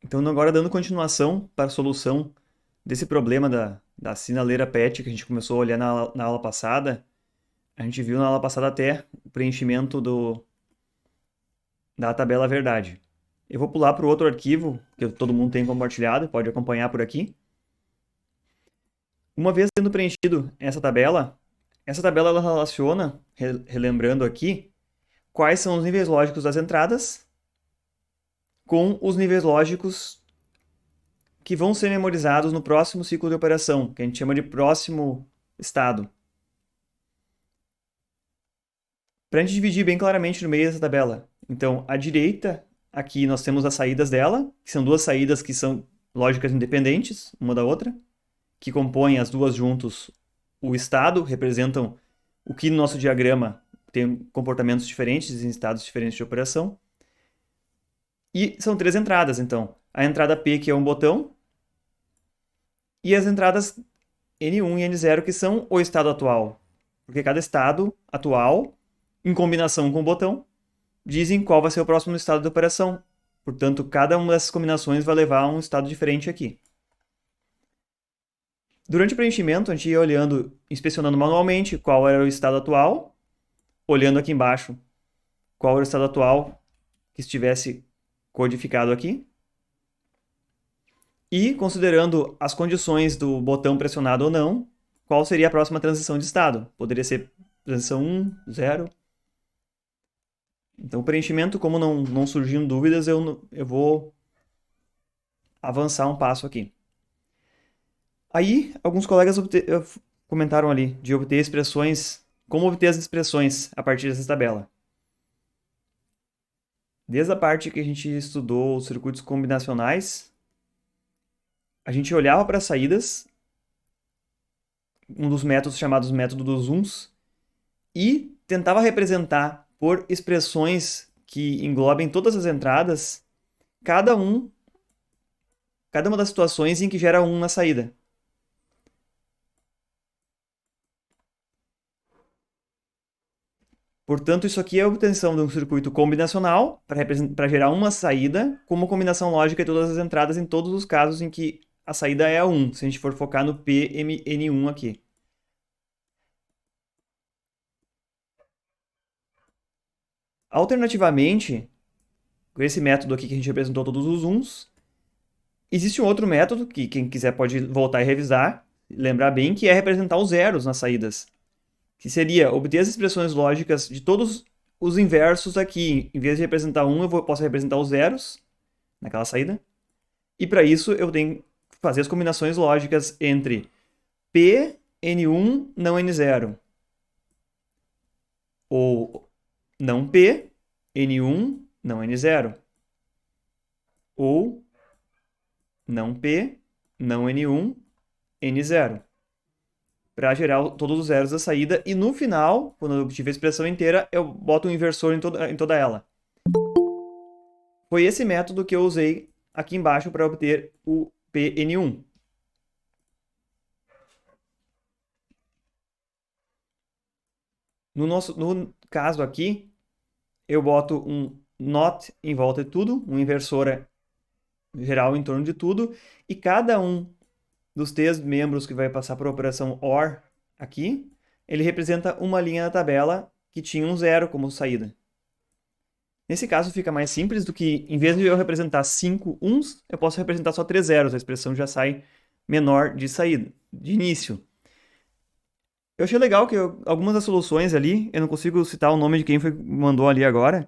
Então, agora dando continuação para a solução desse problema da sinaleira PET que a gente começou a olhar na aula passada, a gente viu na aula passada até o preenchimento da tabela verdade. Eu vou pular para o outro arquivo que todo mundo tem compartilhado, pode acompanhar por aqui. Uma vez tendo preenchido essa tabela ela relaciona, relembrando aqui, quais são os níveis lógicos das entradas com os níveis lógicos que vão ser memorizados no próximo ciclo de operação, que a gente chama de próximo estado. Para a gente dividir bem claramente no meio dessa tabela. Então, à direita, aqui nós temos as saídas dela, que são duas saídas que são lógicas independentes, uma da outra, que compõem as duas juntos o estado, representam o que no nosso diagrama tem comportamentos diferentes em estados diferentes de operação. E são três entradas, então. A entrada P, que é um botão, e as entradas N1 e N0, que são o estado atual. Porque cada estado atual, em combinação com o botão, dizem qual vai ser o próximo estado de operação. Portanto, cada uma dessas combinações vai levar a um estado diferente aqui. Durante o preenchimento, a gente ia olhando, inspecionando manualmente qual era o estado atual, olhando aqui embaixo qual era o estado atual que estivesse codificado aqui, e considerando as condições do botão pressionado ou não, qual seria a próxima transição de estado. Poderia ser transição 1, 0. Então, o preenchimento, como não surgiam dúvidas, eu vou avançar um passo aqui. Aí, alguns colegas comentaram ali de obter expressões, como obter as expressões a partir dessa tabela. Desde a parte que a gente estudou os circuitos combinacionais, a gente olhava para as saídas, um dos métodos chamados método dos uns, e tentava representar por expressões que englobem todas as entradas, cada uma das situações em que gera 1 na saída. Portanto, isso aqui é a obtenção de um circuito combinacional para gerar uma saída com uma combinação lógica de todas as entradas em todos os casos em que a saída é a 1, se a gente for focar no PMN1 aqui. Alternativamente, com esse método aqui que a gente representou todos os uns, existe um outro método que quem quiser pode voltar e revisar, lembrar bem, que é representar os zeros nas saídas. Que seria obter as expressões lógicas de todos os inversos aqui. Em vez de representar 1, eu posso representar os zeros naquela saída. E para isso eu tenho que fazer as combinações lógicas entre P, N1, não N0. Ou não P, N1, não N0. Ou não P, não N1, N0. Para gerar todos os zeros da saída. E no final, quando eu obtive a expressão inteira, eu boto um inversor em toda ela. Foi esse método que eu usei aqui embaixo para obter o PN1. No caso aqui, eu boto um NOT em volta de tudo, um inversor geral em torno de tudo, e cada um dos três membros que vai passar por operação OR aqui, ele representa uma linha da tabela que tinha um zero como saída. Nesse caso fica mais simples do que, em vez de eu representar 5 uns, eu posso representar só 3 zeros, a expressão já sai menor de saída, de início. Eu achei legal que algumas das soluções ali, eu não consigo citar o nome de quem mandou ali agora,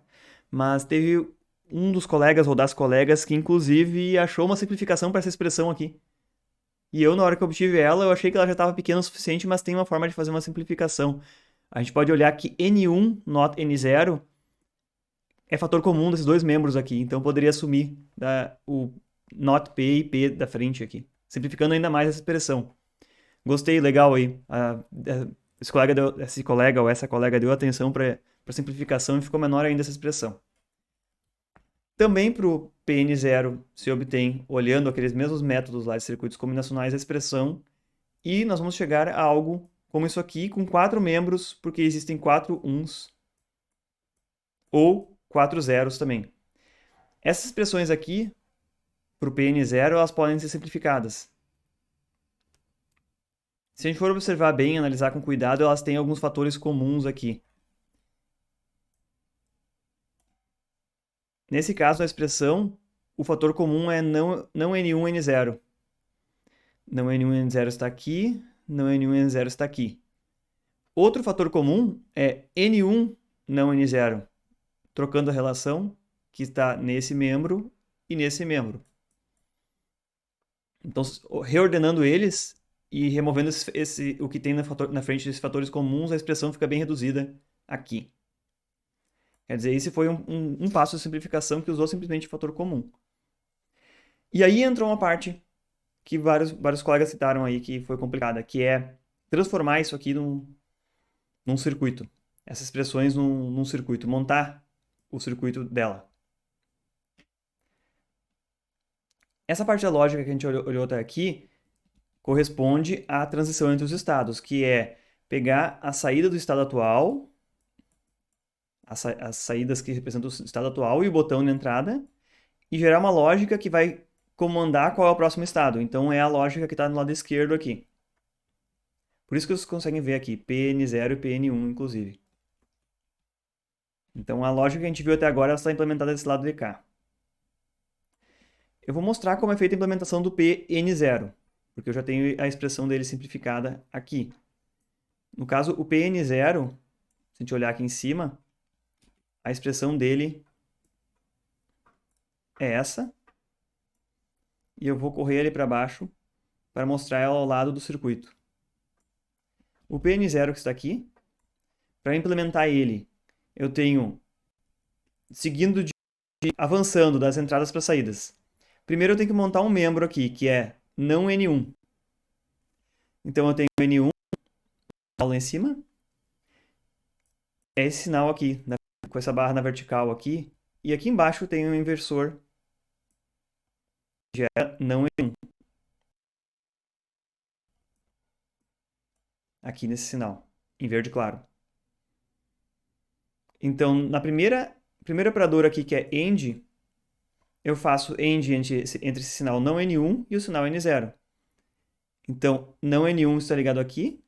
mas teve um dos colegas ou das colegas que inclusive achou uma simplificação para essa expressão aqui. E eu, na hora que eu obtive ela, eu achei que ela já estava pequena o suficiente, mas tem uma forma de fazer uma simplificação. A gente pode olhar que N1, not N0, é fator comum desses dois membros aqui, então eu poderia assumir o not P e P da frente aqui, simplificando ainda mais essa expressão. Gostei, legal aí. Esse colega ou essa colega deu atenção para a simplificação e ficou menor ainda essa expressão. Também para o PN0 se obtém, olhando aqueles mesmos métodos lá de circuitos combinacionais, a expressão, e nós vamos chegar a algo como isso aqui, com 4 membros, porque existem 4 uns ou 4 zeros também. Essas expressões aqui para o PN0, elas podem ser simplificadas. Se a gente for observar bem, analisar com cuidado, elas têm alguns fatores comuns aqui. Nesse caso, na expressão, o fator comum é não N1, N0. Não N1, N0 está aqui, não N1, N0 está aqui. Outro fator comum é N1, não N0, trocando a relação que está nesse membro e nesse membro. Então, reordenando eles e removendo o que tem na frente desses fatores comuns, a expressão fica bem reduzida aqui. Quer dizer, esse foi um passo de simplificação que usou simplesmente o fator comum. E aí entrou uma parte que vários colegas citaram aí que foi complicada, que é transformar isso aqui num circuito. Essas expressões num circuito, montar o circuito dela. Essa parte da lógica que a gente olhou até aqui corresponde à transição entre os estados, que é pegar a saída do estado atual, as saídas que representam o estado atual e o botão de entrada, e gerar uma lógica que vai comandar qual é o próximo estado. Então é a lógica que está no lado esquerdo aqui. Por isso que vocês conseguem ver aqui, PN0 e PN1, inclusive. Então a lógica que a gente viu até agora está implementada desse lado de cá. Eu vou mostrar como é feita a implementação do PN0, porque eu já tenho a expressão dele simplificada aqui. No caso, o PN0, se a gente olhar aqui em cima, a expressão dele é essa. E eu vou correr ele para baixo para mostrar ela ao lado do circuito. O PN0 que está aqui, para implementar ele, eu tenho, avançando das entradas para saídas. Primeiro eu tenho que montar um membro aqui, que é não N1. Então eu tenho N1 lá em cima. É esse sinal aqui, com essa barra na vertical aqui. E aqui embaixo tem um inversor, que é não N1. Aqui nesse sinal, em verde claro. Então, na primeira operadora aqui, que é AND, eu faço AND entre esse sinal não N1 e o sinal N0. Então, não N1 está ligado aqui,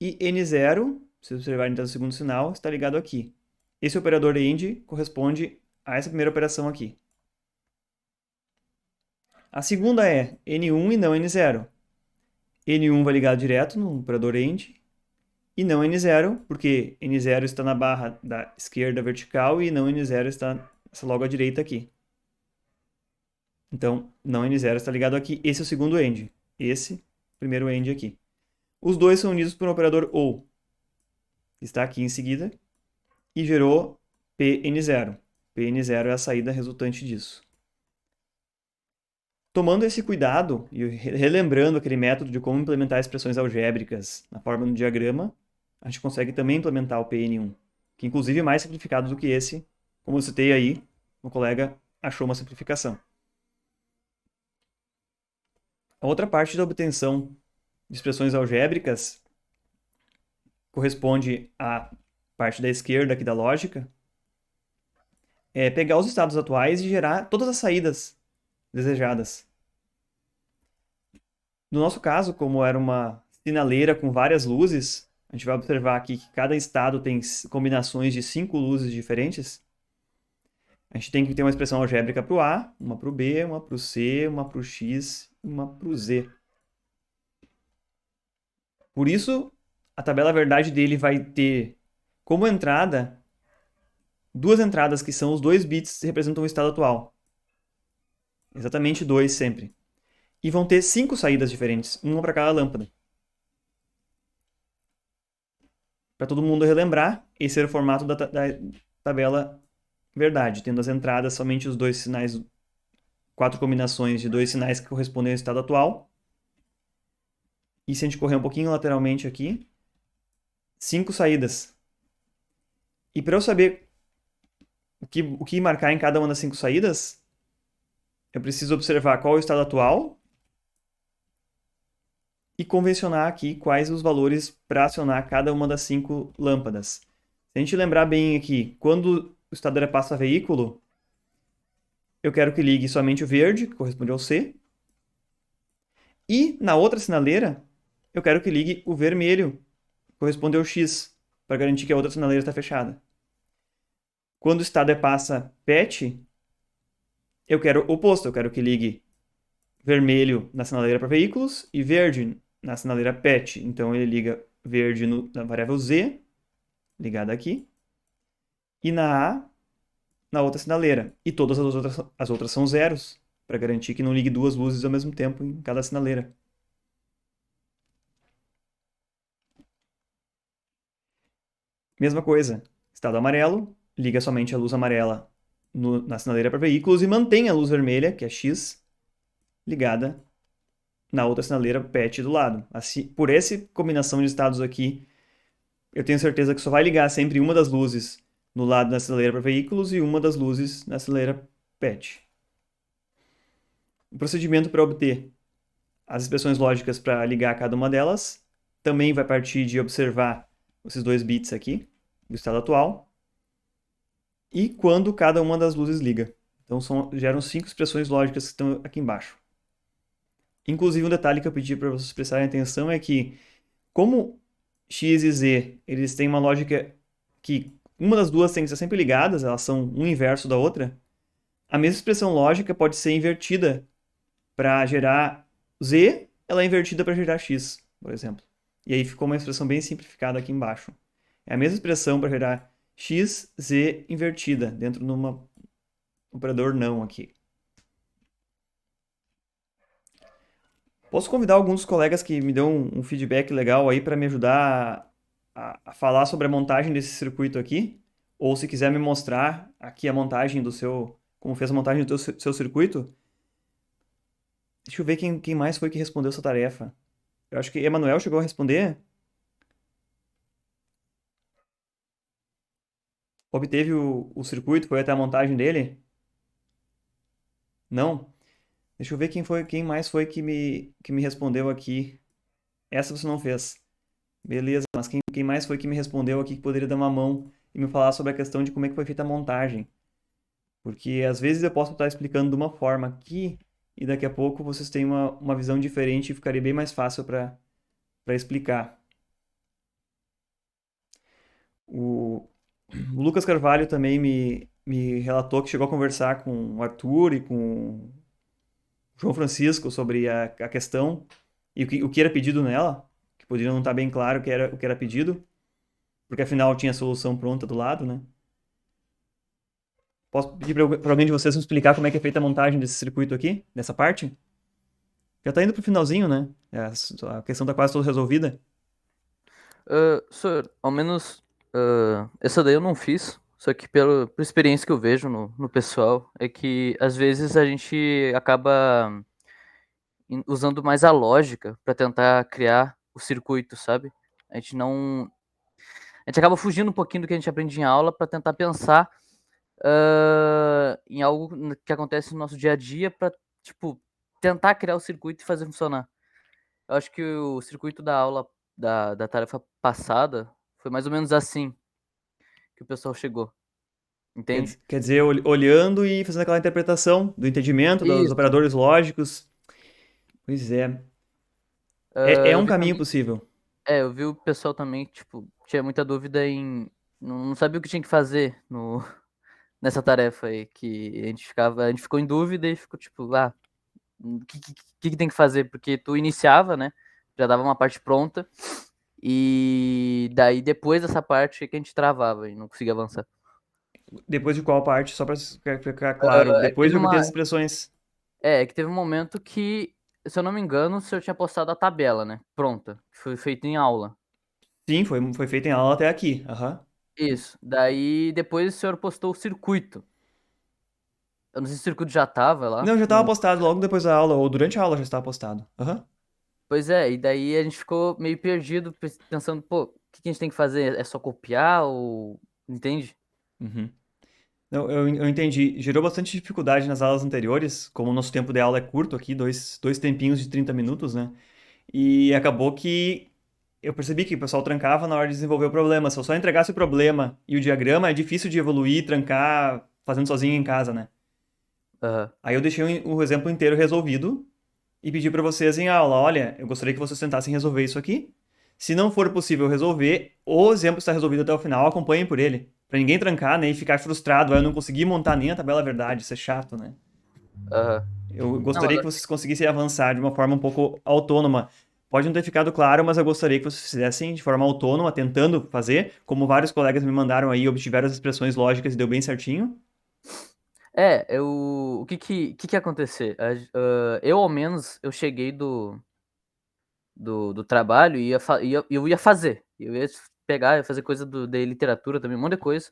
e N0, se vocês observarem então o segundo sinal, está ligado aqui. Esse operador AND corresponde a essa primeira operação aqui. A segunda é N1 e não N0. N1 vai ligar direto no operador AND, e não N0, porque N0 está na barra da esquerda vertical e não N0 está logo à direita aqui. Então, não N0 está ligado aqui. Esse é o segundo AND. Esse, primeiro AND aqui. Os dois são unidos por um operador OR. Está aqui em seguida. E gerou PN0. PN0 é a saída resultante disso. Tomando esse cuidado e relembrando aquele método de como implementar expressões algébricas na forma do diagrama, a gente consegue também implementar o PN1, que inclusive é mais simplificado do que esse. Como eu citei aí, o colega achou uma simplificação. A outra parte da obtenção de expressões algébricas corresponde à parte da esquerda aqui da lógica, é pegar os estados atuais e gerar todas as saídas desejadas. No nosso caso, como era uma sinaleira com várias luzes, a gente vai observar aqui que cada estado tem combinações de 5 luzes diferentes. A gente tem que ter uma expressão algébrica para o A, uma para o B, uma para o C, uma para o X e uma para o Z. Por isso, a tabela verdade dele vai ter como entrada duas entradas que são os 2 bits que representam o estado atual. Exatamente 2 sempre. E vão ter 5 saídas diferentes, uma para cada lâmpada. Para todo mundo relembrar, esse era o formato da tabela verdade, tendo as entradas somente os 2 sinais, 4 combinações de 2 sinais que correspondem ao estado atual. E se a gente correr um pouquinho lateralmente aqui, 5 saídas. E para eu saber o que marcar em cada uma das 5 saídas, eu preciso observar qual é o estado atual e convencionar aqui quais os valores para acionar cada uma das 5 lâmpadas. Se a gente lembrar bem aqui, quando o estado era passa-veículo, eu quero que ligue somente o verde, que corresponde ao C. E na outra sinaleira, eu quero que ligue o vermelho, que corresponde ao X, para garantir que a outra sinaleira está fechada. Quando o estado é passa PET, eu quero o oposto, eu quero que ligue vermelho na sinaleira para veículos e verde na sinaleira PET. Então ele liga verde na variável Z, ligada aqui, e na A, na outra sinaleira. E todas as outras são zeros, para garantir que não ligue duas luzes ao mesmo tempo em cada sinaleira. Mesma coisa, estado amarelo, liga somente a luz amarela na sinaleira para veículos e mantém a luz vermelha, que é X, ligada na outra sinaleira PET do lado. Assim, por essa combinação de estados aqui, eu tenho certeza que só vai ligar sempre uma das luzes no lado da sinaleira para veículos e uma das luzes na sinaleira PET. O procedimento para obter as expressões lógicas para ligar cada uma delas também vai partir de observar esses 2 bits aqui, do estado atual, e quando cada uma das luzes liga. Então geram 5 expressões lógicas que estão aqui embaixo. Inclusive, um detalhe que eu pedi para vocês prestarem atenção é que, como X e Z, eles têm uma lógica que uma das duas tem que estar sempre ligadas, elas são um inverso da outra, a mesma expressão lógica pode ser invertida para gerar Z, ela é invertida para gerar X, por exemplo. E aí ficou uma expressão bem simplificada aqui embaixo. É a mesma expressão para gerar X, Z invertida, dentro de um operador não aqui. Posso convidar alguns dos colegas que me dão um feedback legal aí para me ajudar a falar sobre a montagem desse circuito aqui? Ou se quiser me mostrar aqui a montagem do seu, como fez a montagem do seu circuito? Deixa eu ver quem mais foi que respondeu essa tarefa. Eu acho que Emanuel chegou a responder. Obteve o circuito, foi até a montagem dele? Não? Deixa eu ver quem mais foi que me respondeu aqui. Essa você não fez. Beleza, mas quem mais foi que me respondeu aqui que poderia dar uma mão e me falar sobre a questão de como é que foi feita a montagem? Porque às vezes eu posso estar explicando de uma forma aqui e daqui a pouco vocês têm uma visão diferente e ficaria bem mais fácil para explicar. O Lucas Carvalho também me relatou que chegou a conversar com o Arthur e com o João Francisco sobre a questão e o que era pedido nela, que poderia não estar bem claro o que era pedido, porque afinal tinha a solução pronta do lado, né? Posso pedir para alguém de vocês me explicar como é que é feita a montagem desse circuito aqui, dessa parte? Já tá indo pro finalzinho, né? A questão tá quase toda resolvida. Senhor, ao menos essa daí eu não fiz, só que pela experiência que eu vejo no pessoal, é que às vezes a gente acaba usando mais a lógica para tentar criar o circuito, sabe? A gente não. A gente acaba fugindo um pouquinho do que a gente aprende em aula para tentar pensar em algo que acontece no nosso dia a dia para, tipo, tentar criar o circuito e fazer funcionar. Eu acho que o circuito da aula da tarefa passada foi mais ou menos assim que o pessoal chegou, entende? Quer dizer, olhando e fazendo aquela interpretação do entendimento dos Isso. operadores lógicos. Pois é. É Eu um vi caminho também, possível. eu vi o pessoal também, tipo, tinha muita dúvida em, não sabia o que tinha que fazer no, nessa tarefa aí, que a gente ficou em dúvida e ficou tipo, o que tem que fazer? Porque tu iniciava, né? Já dava uma parte pronta e daí depois dessa parte é que a gente travava e não conseguia avançar. Depois de qual parte? Só para ficar claro. É que Depois teve de obter uma, as expressões. é que teve um momento que, se eu não me engano, o senhor tinha postado a tabela, né? Pronta, que foi feita em aula. Sim, foi feito em aula até aqui. Aham. Isso. Daí depois o senhor postou o circuito. Eu não sei se o circuito já tava lá. Não, já estava Não. postado logo depois da aula, ou durante a aula já estava postado. Aham. Pois é, e daí a gente ficou meio perdido, pensando, pô, o que a gente tem que fazer? É só copiar ou. Entende? Uhum. Não, eu entendi. Gerou bastante dificuldade nas aulas anteriores, como o nosso tempo de aula é curto aqui, dois tempinhos de 30 minutos, né? E acabou que eu percebi que o pessoal trancava na hora de desenvolver o problema. Se eu só entregasse o problema e o diagrama, é difícil de evoluir, trancar, fazendo sozinho em casa, né? Aham. Aí eu deixei o exemplo inteiro resolvido e pedi para vocês em aula, olha, eu gostaria que vocês tentassem resolver isso aqui. Se não for possível resolver, o exemplo está resolvido até o final, acompanhem por ele. Para ninguém trancar, né, e ficar frustrado, eu não consegui montar nem a tabela verdade, isso é chato, né? Aham. Eu Não, mas gostaria que vocês conseguissem avançar de uma forma um pouco autônoma. Pode não ter ficado claro, mas eu gostaria que vocês fizessem de forma autônoma, tentando fazer, como vários colegas me mandaram aí, obtiveram as expressões lógicas e deu bem certinho. o que ia acontecer? Eu, ao menos, eu cheguei do trabalho e eu ia fazer. Eu ia pegar, ia fazer coisa de literatura também, um monte de coisa.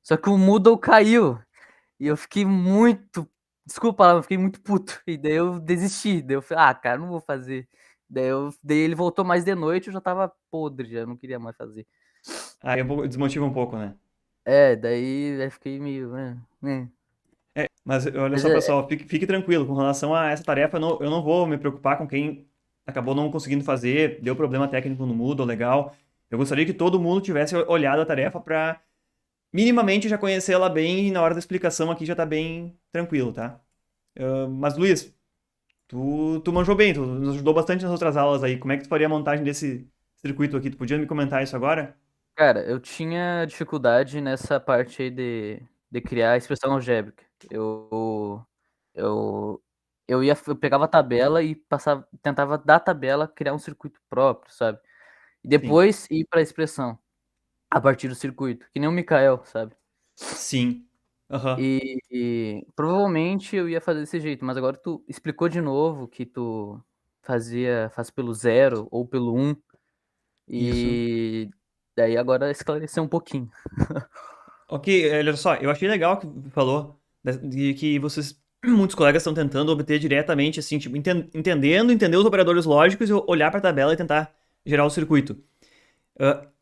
Só que o Moodle caiu e eu fiquei muito, desculpa a palavra, eu fiquei muito puto. E daí eu desisti. Daí eu falei, ah, cara, não vou fazer. Daí ele voltou mais de noite, eu já tava podre, já não queria mais fazer. Aí desmotiva um pouco, né? Daí fiquei meio, né. Mas olha Mas só, pessoal, fique tranquilo. Com relação a essa tarefa, eu não vou me preocupar com quem acabou não conseguindo fazer, deu problema técnico no Moodle, legal. Eu gostaria que todo mundo tivesse olhado a tarefa para minimamente já conhecer ela bem e na hora da explicação aqui já tá bem tranquilo, tá? Mas, Luiz, tu manjou bem, tu nos ajudou bastante nas outras aulas aí. Como é que tu faria a montagem desse circuito aqui? Tu podia me comentar isso agora? Cara, eu tinha dificuldade nessa parte aí de criar expressão algébrica. Eu, eu pegava a tabela e tentava da tabela criar um circuito próprio, sabe? E Sim. depois ir para a expressão a partir do circuito, que nem o Mikael, sabe? Sim. Aham. E provavelmente eu ia fazer desse jeito, mas agora tu explicou de novo que tu faz pelo zero ou pelo um, Isso. e daí agora esclareceu um pouquinho. Ok, olha só, eu achei legal que tu falou de que vocês, muitos colegas estão tentando obter diretamente, assim, tipo, entender os operadores lógicos e olhar para a tabela e tentar gerar o circuito.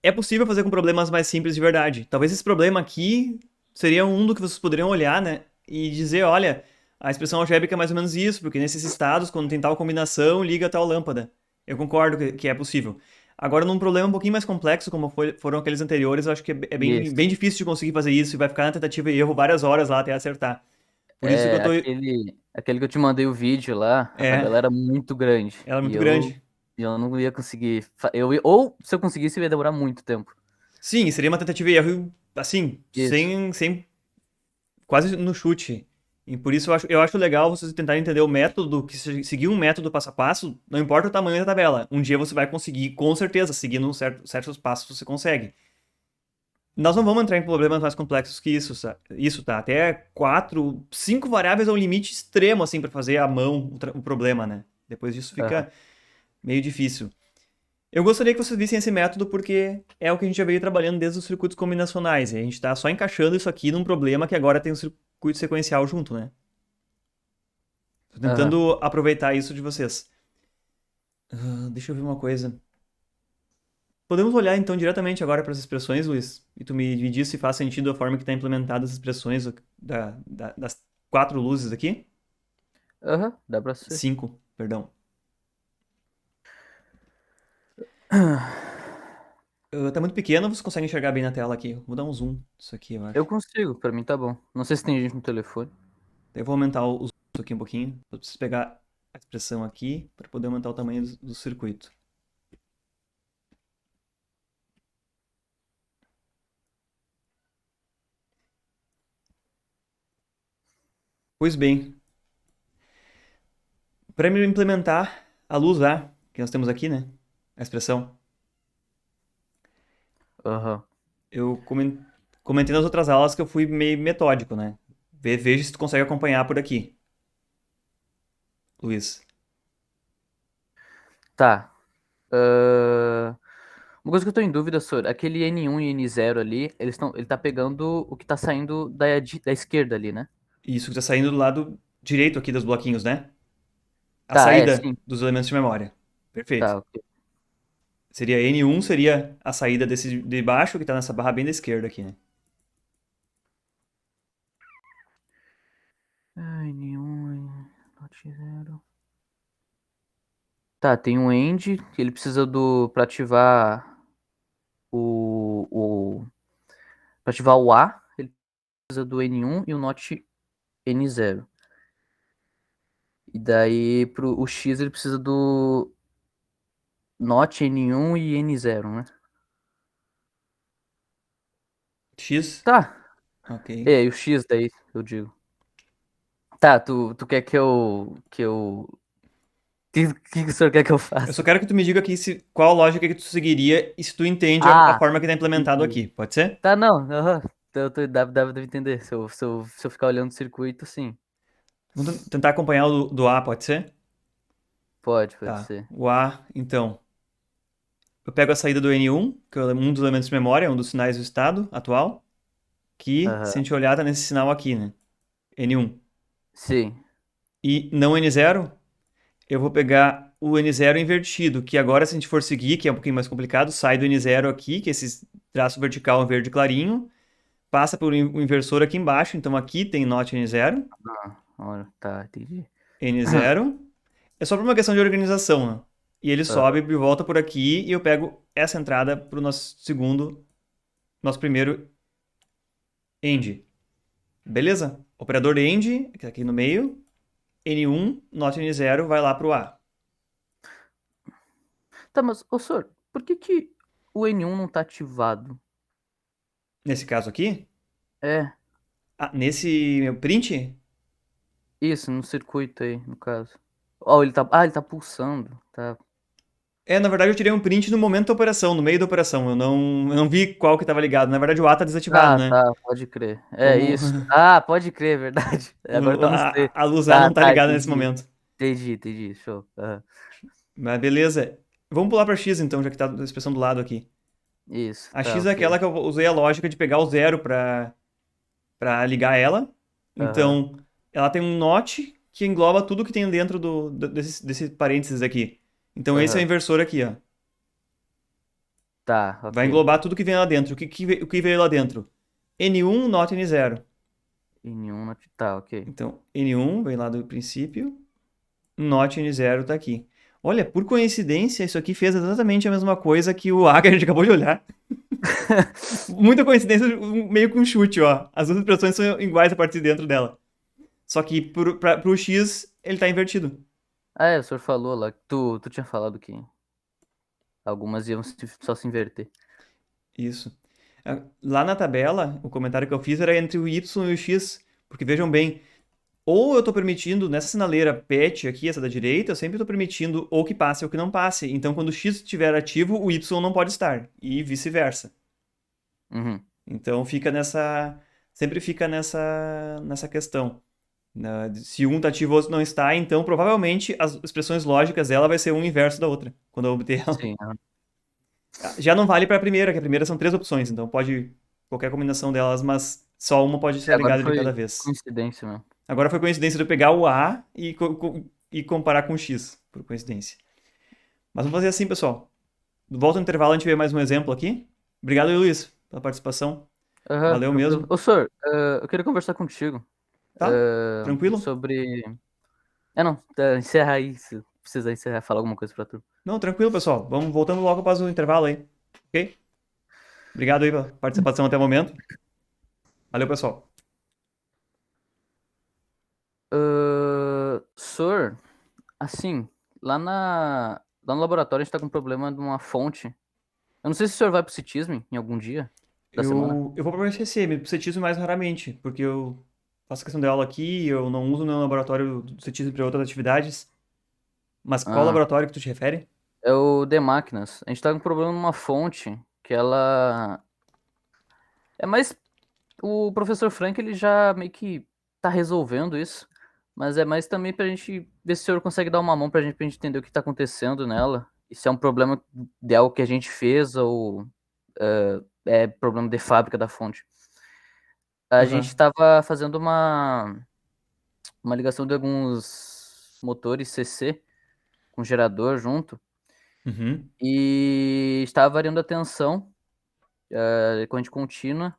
É possível fazer com problemas mais simples de verdade. Talvez esse problema aqui seria um do que vocês poderiam olhar, né? E dizer, olha, a expressão algébrica é mais ou menos isso, porque nesses estados, quando tem tal combinação, liga tal lâmpada. Eu concordo que é possível. Agora, num problema um pouquinho mais complexo, como foram aqueles anteriores, eu acho que é bem, Isso. bem difícil de conseguir fazer isso e vai ficar na tentativa e erro várias horas lá até acertar. Por isso que eu É, tô. aquele que eu te mandei o vídeo lá, a É, tabela era muito grande. ela é E muito eu, grande. e eu não ia conseguir. Ou se eu conseguisse, ia demorar muito tempo. Sim, seria uma tentativa e erro, assim, Isso. sem quase no chute. E por isso eu acho legal vocês tentarem entender o método, que seguir um método passo a passo, não importa o tamanho da tabela. Um dia você vai conseguir, com certeza, seguindo certos passos você consegue. Nós não vamos entrar em problemas mais complexos que isso, isso tá? Até quatro, cinco variáveis é um limite extremo, assim, para fazer à mão o problema, né? Depois disso Aham. fica meio difícil. Eu gostaria que vocês vissem esse método porque é o que a gente já veio trabalhando desde os circuitos combinacionais. E a gente está só encaixando isso aqui num problema que agora tem um circuito sequencial junto, né? Tô Aham. tentando aproveitar isso de vocês. Deixa eu ver uma coisa. Podemos olhar então diretamente agora para as expressões, Luiz? E tu me diz se faz sentido a forma que está implementada as expressões das quatro luzes aqui? Aham. Dá pra ser. Cinco, perdão. Tá muito pequeno, você consegue enxergar bem na tela aqui. Vou dar um zoom isso aqui, eu Eu acho. consigo, pra mim tá bom. Não sei se tem gente no telefone. Eu vou aumentar o zoom aqui um pouquinho. Eu preciso pegar a expressão aqui para poder aumentar o tamanho do circuito. Pois bem, para me implementar a luz lá, que nós temos aqui, né? A expressão, Aham. eu comentei nas outras aulas que eu fui meio metódico, né? Veja se tu consegue acompanhar por aqui, Luiz. Tá. Ahn, Uma coisa que eu tô em dúvida sobre aquele N1 e N0 ali, ele tá pegando o que tá saindo da esquerda ali, né? Isso que tá saindo do lado direito aqui dos bloquinhos, né? A Tá, saída sim. dos elementos de memória. Perfeito. Tá, ok. Seria N1 seria a saída desse de baixo, que tá nessa barra bem da esquerda aqui, né? N1, Note 0. Tá, tem um end que ele precisa pra ativar o, o, pra ativar o A, ele precisa do N1 e o Note N0. E daí o X ele precisa do NOT N1 e N0, né? X. Tá. Ok. E o X daí, eu digo. Tá, tu quer que o senhor quer que eu Eu só faça? quero que tu me diga aqui qual lógica que tu seguiria e se tu entende a Ah, forma que tá implementado entendi. aqui. Pode ser? Tá, não. Aham. Dá pra entender. Se eu ficar olhando o circuito, sim. Vamos tentar acompanhar o do A, pode ser? Pode Tá. ser. O A, então. Eu pego a saída do N1, que é um dos elementos de memória, um dos sinais do estado atual, que, se a Aham. gente olhar, tá nesse sinal aqui, né? N1. Sim. E não N0, eu vou pegar o N0 invertido, que agora, se a gente for seguir, que é um pouquinho mais complicado, sai do N0 aqui, que é esse traço vertical em verde clarinho, passa por o inversor aqui embaixo, então aqui tem NOT N0, Ah, olha, tá, entendi. N0, é só por uma questão de organização, né? E ele sobe Aham. e volta por aqui, e eu pego essa entrada para o nosso segundo, nosso primeiro end. Beleza? Operador end, que tá aqui no meio, N1, NOT N0, vai lá pro A. Tá, mas, ô senhor, por que o N1 não tá ativado? Nesse caso aqui, É, nesse meu print, isso, no circuito aí, no caso. Ó, ele tá pulsando, tá. na verdade eu tirei um print no momento da operação, no meio da operação. Eu não vi qual que estava ligado. Na verdade o A tá desativado, Ah, né? tá, pode crer. É Como isso. Ah, pode crer, é verdade. Agora tá no C. a luz A Tá, não tá tá, ligada nesse entendi. momento. Entendi, show. Aham. Mas beleza. Vamos pular para X então, já que tá a expressão do lado aqui. Isso, A tá, X é aquela ok. que eu usei a lógica de pegar o zero para ligar ela. Aham, Então, ela tem um NOT que engloba tudo que tem dentro desse parênteses aqui. Então, esse é o aham. inversor aqui, ó. Tá, Vai ok. englobar tudo que vem lá dentro. O que veio lá dentro? N1, NOT N0. N1 tá, ok. Então, N1 vem lá do princípio, NOT N0 tá aqui. Olha, por coincidência, isso aqui fez exatamente a mesma coisa que o A que a gente acabou de olhar. Muita coincidência, meio com um chute, ó. As duas expressões são iguais a partir de dentro dela. Só que pro X, ele tá invertido. Ah, o senhor falou lá, que tu tinha falado que algumas iam só se inverter. Isso. Lá na tabela, o comentário que eu fiz era entre o Y e o X, porque vejam bem, ou eu estou permitindo, nessa sinaleira PET aqui, essa da direita, eu sempre estou permitindo ou que passe ou que não passe. Então, quando o X estiver ativo, o Y não pode estar, e vice-versa. Uhum, Então, sempre fica nessa questão. Se um está ativo e o outro não está, então provavelmente as expressões lógicas dela vai ser um inverso da outra, quando eu obter ela. sim, aham. Já não vale para a primeira, que a primeira são três opções, então pode qualquer combinação delas, mas só uma pode É, ser agora ligada de foi cada vez. coincidência mesmo. Agora foi coincidência de eu pegar o A e comparar com o X, por coincidência. Mas vamos fazer assim, pessoal. Volta no intervalo, a gente vê mais um exemplo aqui. Obrigado, Luiz, pela participação. Aham, Valeu tranquilo. mesmo. Ô, senhor, eu queria conversar contigo Tá? Tranquilo? sobre. É, não, tá, encerra aí, se precisar encerrar, falar alguma coisa pra tu. Não, tranquilo, pessoal. Vamos voltando logo após o intervalo aí. Ok? Obrigado aí pela participação até o momento. Valeu, pessoal. Senhor, assim, lá no laboratório a gente tá com um problema de uma fonte. Eu não sei se o senhor vai pro CITESM em algum dia da semana. Eu vou para o SCC, me cetizo mais raramente, porque eu faço questão de aula aqui, eu não uso meu laboratório do cetizo para outras atividades. Mas qual Ah, laboratório que tu te refere? é o de máquinas. A gente tá com um problema numa fonte que ela. É mais. O professor Frank ele já meio que tá resolvendo isso. Mas é mais também pra gente ver se o senhor consegue dar uma mão pra gente entender o que tá acontecendo nela. E se é um problema de algo que a gente fez ou é problema de fábrica da fonte. A gente Aham. estava fazendo uma ligação de alguns motores CC com gerador junto Uhum. e estava variando a tensão, corrente contínua,